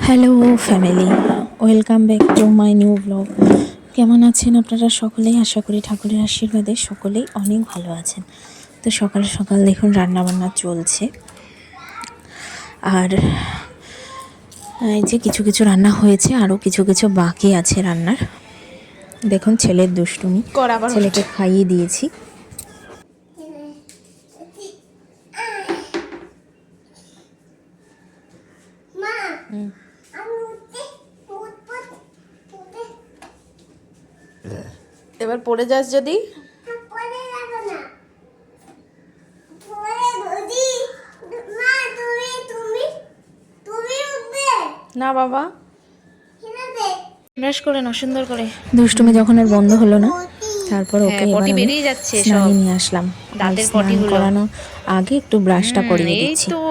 Hello family, welcome back to my new blog. কেমন আছেন আপনারা সকলেই? আশা করি ঠাকুরের আশীর্বাদে সকলেই অনেক ভালো আছেন। তো সকাল সকাল দেখুন রান্নাবান্না চলছে, আর এই যে কিছু কিছু রান্না হয়েছে, আরও কিছু কিছু বাকি আছে রান্নার। দেখুন ছেলের দুষ্টুমি, ছেলেকে খাইয়ে দিয়েছি। এবার পড়ে যাস যদি। না বাবা, ব্রাশ করে না, সুন্দর করে। দুষ্টুমি যখন আর বন্ধ হলো না, তারপর ওকে এবার বেরিয়ে যাচ্ছে, স্নানে নিয়ে আসলাম। দাঁতের পটি করানো আগে একটু ব্রাশটা করিয়ে দিচ্ছি। তো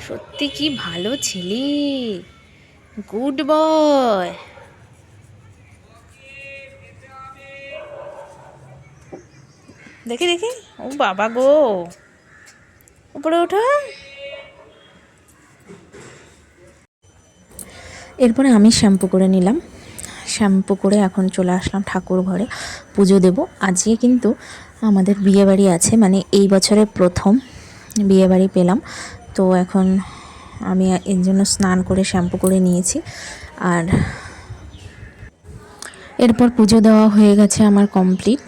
সত্যি কি ভালো ছেলে, গুড বয়। দেখি দেখি, ও বাবা গো, উপরে ওঠা। এরপরে আমি শ্যাম্পু করে নিলাম। শ্যাম্পু করে এখন চলে আসলাম ঠাকুর ঘরে, পুজো দেব। আজকে কিন্তু আমাদের বিয়েবাড়ি আছে, মানে এই বছরের প্রথম বিয়েবাড়ি পেলাম। তো এখন আমি এর জন্য স্নান করে শ্যাম্পু করে নিয়েছি। আর এরপর পুজো দেওয়া হয়ে গেছে আমার কমপ্লিট।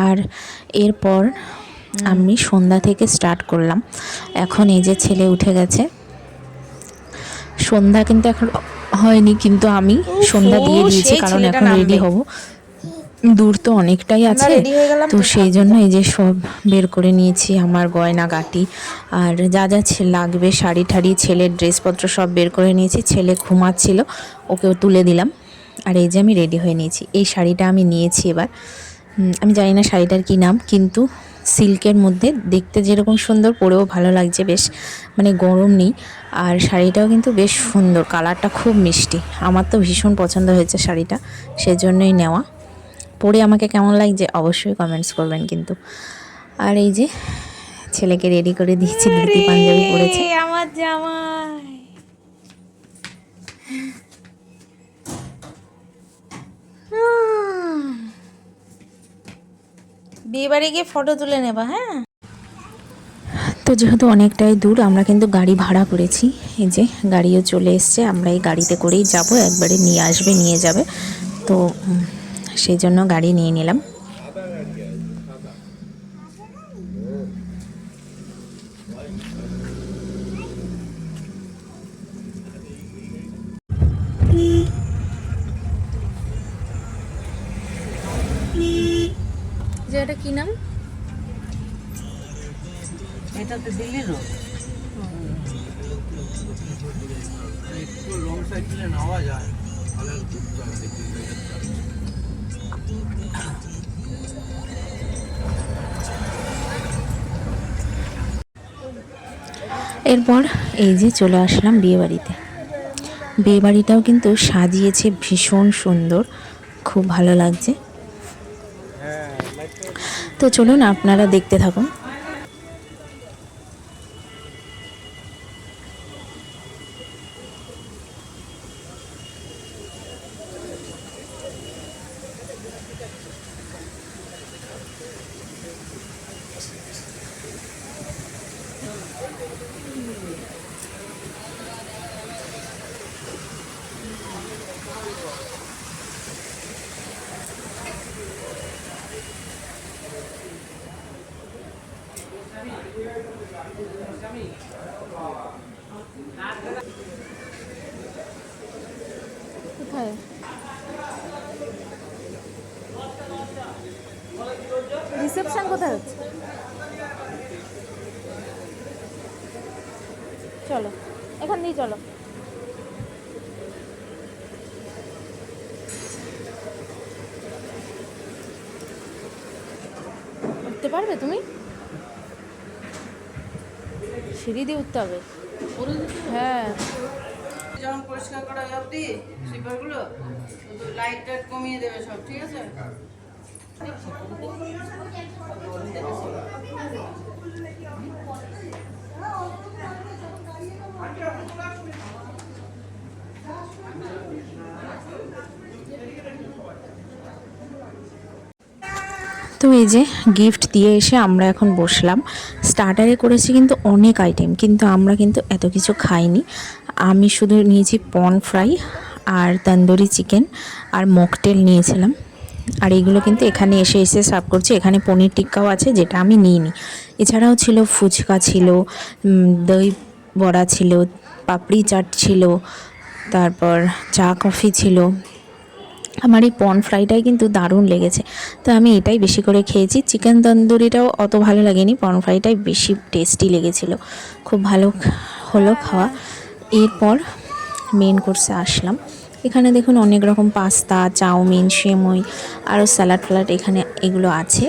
আর এরপর আমি সন্ধ্যা থেকে স্টার্ট করলাম। এখন এই যে ছেলে উঠে গেছে, সন্ধ্যা কিন্তু এখন হয়নি, কিন্তু আমি সন্ধ্যা দিয়ে দিয়েছি, কারণ এখন রেডি হব। দূর তো অনেকটাই আছে, তো সেই জন্য এই যে সব বের করে নিয়েছি, আমার গয়না গাটি আর যা যা লাগবে, শাড়ি ঠাড়ি, ছেলের ড্রেসপত্র সব বের করে নিয়েছি। ছেলে ঘুমাচ্ছিল, ওকেও তুলে দিলাম। আর এই যে আমি রেডি হয়ে নিয়েছি। এই শাড়িটা আমি নিয়েছি এবার, আমি জানি না শাড়িটার কী নাম, কিন্তু সিল্কের মধ্যে দেখতে যেরকম সুন্দর, পরেও ভালো লাগছে বেশ, মানে গরম নেই। আর শাড়িটাও কিন্তু বেশ সুন্দর, কালারটা খুব মিষ্টি, আমার তো ভীষণ পছন্দ হয়েছে শাড়িটা, সেজন্যই নেওয়া। পরে আমাকে কেমন লাগছে অবশ্যই কমেন্টস করবেন কিন্তু। আর এই যে ছেলেকে রেডি করে দিয়েছি, ধুতি পাঞ্জাবি পরেছে আমার জামাই। বিয়ে বাড়ি গিয়ে ফটো তুলে নেবা, হ্যাঁ। তো যেহেতু অনেকটাই দূর, আমরা কিন্তু গাড়ি ভাড়া করেছি। এই যে গাড়িও চলে এসছে, আমরা এই গাড়িতে করেই যাব, একবারে নিয়ে আসবে, নিয়ে যাবে। তো সেই জন্য গাড়ি নিয়ে নিলাম। যে এটা কি নাম? এটা তো দিল্লি রোড। একটু লং সাইকেলে নেওয়া যায়, তাহলে এরপর এই যে চলে আসলাম বিয়েবাড়িতে। বিয়েবাড়িটাও কিন্তু সাজিয়েছে ভীষণ সুন্দর, খুব ভালো লাগছে। তো চলুন আপনারা দেখতে থাকুন। কোথায় রিসেপশন, কোথায় হচ্ছে? চলো এখান দিয়ে চলো। উঠতে পারবে তুমি? সিঁড়ি দিয়ে উঠতে হবে। হ্যাঁ, যখন পরিষ্কার করা অবধি স্লিপারগুলো লাইট টাইট কমিয়ে দেবে সব, ঠিক আছে? তো এই যে গিফট দিয়ে এসে আমরা এখন বসলাম। স্টার্টারে করেছি কিন্তু অনেক আইটেম, কিন্তু আমরা কিন্তু এত কিছু খাইনি। আমি শুধু নিয়েছি পন ফ্রাই আর তন্দুরি চিকেন আর মকটেল নিয়েছিলাম। আর এইগুলো কিন্তু এখানে এসে এসে সার্ভ করছি। এখানে পনির টিক্কাও আছে, যেটা আমি নিইনি। এছাড়াও ছিল ফুচকা, ছিল দই বড়া, ছিল পাপড়ি চাট, ছিল তারপর চা কফি ছিল। আমার এই পন ফ্রাইটাই কিন্তু দারুণ লেগেছে, তো আমি এটাই বেশি করে খেয়েছি। চিকেন তন্দুরিটাও অত ভালো লাগেনি, পন ফ্রাইটাই বেশি টেস্টি লেগেছিলো। খুব ভালো হলো খাওয়া। এরপর মেন কোর্সে আসলাম। এখানে দেখুন অনেক রকম পাস্তা, চাউমিন, সেমই, আরও স্যালাড ফ্যালাড এখানে এগুলো আছে।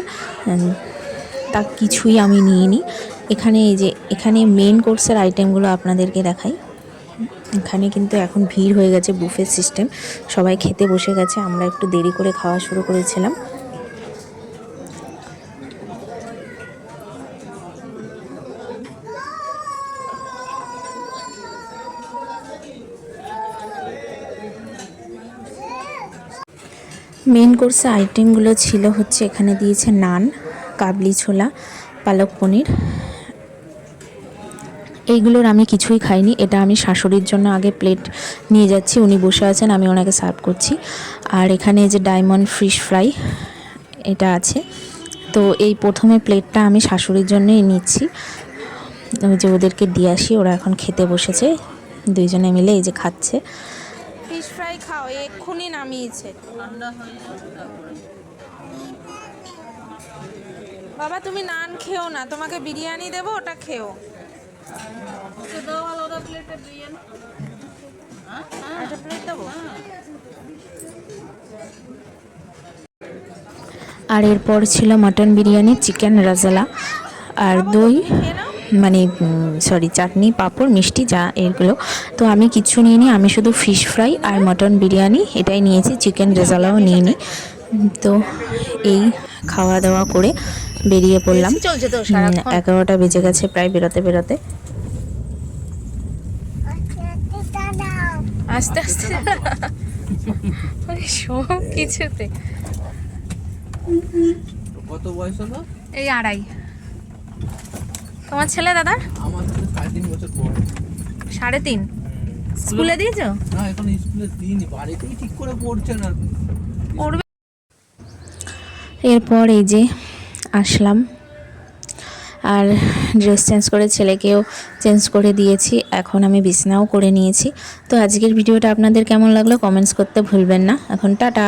তা কিছুই আমি নিইনি। এখানে এই যে এখানে মেন কোর্সের আইটেমগুলো আপনাদেরকে দেখাই। এখানে কিন্তু এখন ভিড় হয়ে গেছে, বুফে সিস্টেম, সবাই খেতে বসে গেছে। আমরা একটু দেরি করে খাওয়া শুরু করেছিলাম। মেন কোর্সে আইটেমগুলো ছিল হচ্ছে, এখানে দিয়েছে নান, কাবলি ছোলা, পালক পনির। এইগুলোর আমি কিছুই খাইনি। এটা আমি শাশুড়ির জন্য আগে প্লেট নিয়ে যাচ্ছি, উনি বসে আছেন, আমি ওনাকে সার্ভ করছি। আর এখানে যে ডায়মন্ড ফিশ ফ্রাই এটা আছে। তো এই প্রথমে প্লেটটা আমি শাশুড়ির জন্যই নিচ্ছি, ওই যে ওদেরকে দিয়ে আসি। ওরা এখন খেতে বসেছে, দুইজনে মিলে এই যে খাচ্ছে। ফিশ ফ্রাই খাও, এক্ষুনি নামিয়েছে। বাবা তুমি নান খেও না, তোমাকে বিরিয়ানি দেবো, ওটা খেও। আর এরপর ছিল মাটন বিরিয়ানি, চিকেন রাজালা আর দই, মানে সরি চাটনি, পাঁপড়, মিষ্টি, যা এগুলো। তো আমি কিছু নিইনি, আমি শুধু ফিশ ফ্রাই আর মাটন বিরিয়ানি এটাই নিয়েছি, চিকেন রেজালাও নিইনি। তো এই খাওয়া দাওয়া করে বেরিয়ে পড়লাম। 11টা বেজে গেছে প্রায় বেরোতে বেরোতে। আস্তে আস্তে সব কিছুতে। কত বয়স হলো? এই 2.5। তোমার ছেলে দাদার? আমার ছেলে 3.5 বছর বয়স। 3.5? স্কুলে দিয়েছো? না এখন স্কুলে দিইনি, বাড়িতেই ঠিক করে পড়ছে না। এরপর এই যে আসলাম, আর ড্রেস চেঞ্জ করে ছেলেকেও চেঞ্জ করে দিয়েছি। এখন আমি বিছনাও করে নিয়েছি। তো আজকের ভিডিওটা আপনাদের কেমন লাগলো কমেন্টস করতে ভুলবেন না। এখন টাটা।